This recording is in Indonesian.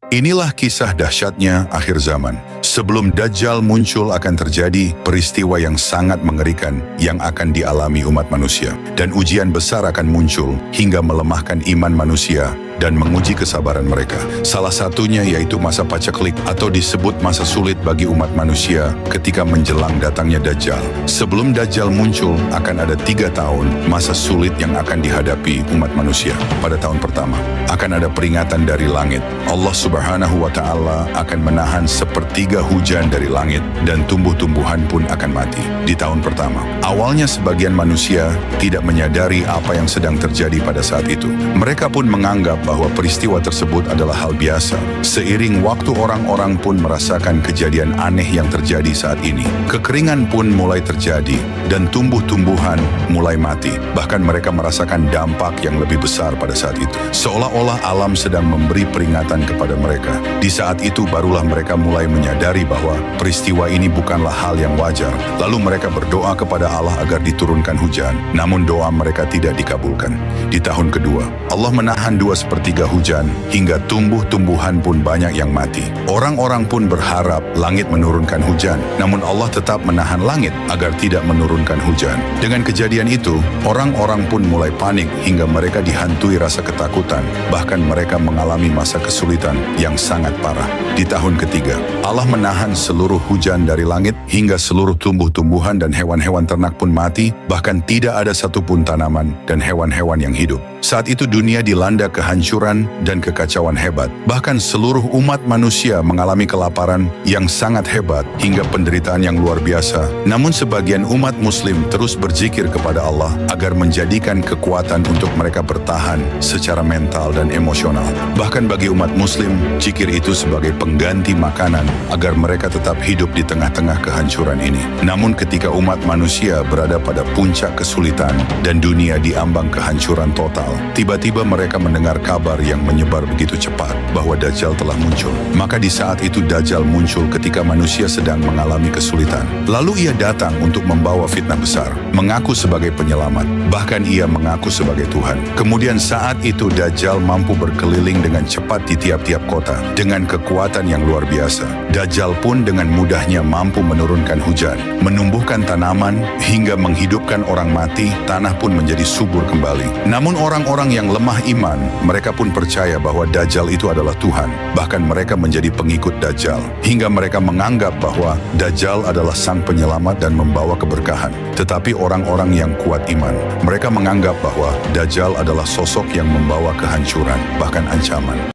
Inilah kisah dahsyatnya akhir zaman. Sebelum Dajjal muncul akan terjadi peristiwa yang sangat mengerikan yang akan dialami umat manusia. Dan ujian besar akan muncul hingga melemahkan iman manusia dan menguji kesabaran mereka. Salah satunya yaitu masa paceklik atau disebut masa sulit bagi umat manusia ketika menjelang datangnya Dajjal. Sebelum Dajjal muncul akan ada 3 tahun masa sulit yang akan dihadapi umat manusia. Pada tahun pertama akan ada peringatan dari langit. Allah Subhanahu wa Ta'ala akan menahan sepertiga hujan dari langit dan tumbuh-tumbuhan pun akan mati. Di tahun pertama, awalnya sebagian manusia tidak menyadari apa yang sedang terjadi pada saat itu. Mereka pun menganggap bahwa peristiwa tersebut adalah hal biasa. Seiring waktu orang-orang pun merasakan kejadian aneh yang terjadi saat ini. Kekeringan pun mulai terjadi dan tumbuh-tumbuhan mulai mati. Bahkan mereka merasakan dampak yang lebih besar pada saat itu. Seolah-olah alam sedang memberi peringatan kepada mereka. Di saat itu barulah mereka mulai menyadari bahwa peristiwa ini bukanlah hal yang wajar. Lalu mereka berdoa kepada Allah agar diturunkan hujan. Namun doa mereka tidak dikabulkan. Di tahun kedua, Allah menahan 2/3 hujan hingga tumbuh-tumbuhan pun banyak yang mati. Orang-orang pun berharap langit menurunkan hujan. Namun Allah tetap menahan langit agar tidak menurunkan hujan. Dengan kejadian itu, orang-orang pun mulai panik hingga mereka dihantui rasa ketakutan. Bahkan mereka mengalami masa kesulitan yang sangat parah. Di tahun ketiga, Allah menahan seluruh hujan dari langit hingga seluruh tumbuh-tumbuhan dan hewan-hewan ternak pun mati, bahkan tidak ada satupun tanaman dan hewan-hewan yang hidup. Saat itu dunia dilanda kehancuran dan kekacauan hebat. Bahkan seluruh umat manusia mengalami kelaparan yang sangat hebat hingga penderitaan yang luar biasa. Namun sebagian umat muslim terus berzikir kepada Allah agar menjadikan kekuatan untuk mereka bertahan secara mental dan emosional. Bahkan bagi umat muslim, zikir itu sebagai pengganti makanan agar mereka tetap hidup di tengah-tengah kehancuran ini. Namun ketika umat manusia berada pada puncak kesulitan dan dunia diambang kehancuran total, tiba-tiba mereka mendengar kabar yang menyebar begitu cepat bahwa Dajjal telah muncul. Maka di saat itu Dajjal muncul ketika manusia sedang mengalami kesulitan. Lalu ia datang untuk membawa fitnah besar, mengaku sebagai penyelamat, bahkan ia mengaku sebagai Tuhan. Kemudian saat itu Dajjal mampu berkeliling dengan cepat di tiap-tiap kota dengan kekuatan yang luar biasa. Dajjal pun dengan mudahnya mampu menurunkan hujan, menumbuhkan tanaman, hingga menghidupkan orang mati. Tanah pun menjadi subur kembali. Namun orang-orang yang lemah iman, mereka pun percaya bahwa Dajjal itu adalah Tuhan. Bahkan mereka menjadi pengikut Dajjal, hingga mereka menganggap bahwa Dajjal adalah sang penyelamat dan membawa keberkahan. Tetapi orang-orang yang kuat iman, mereka menganggap bahwa Dajjal adalah sosok yang membawa kehancuran, bahkan ancaman.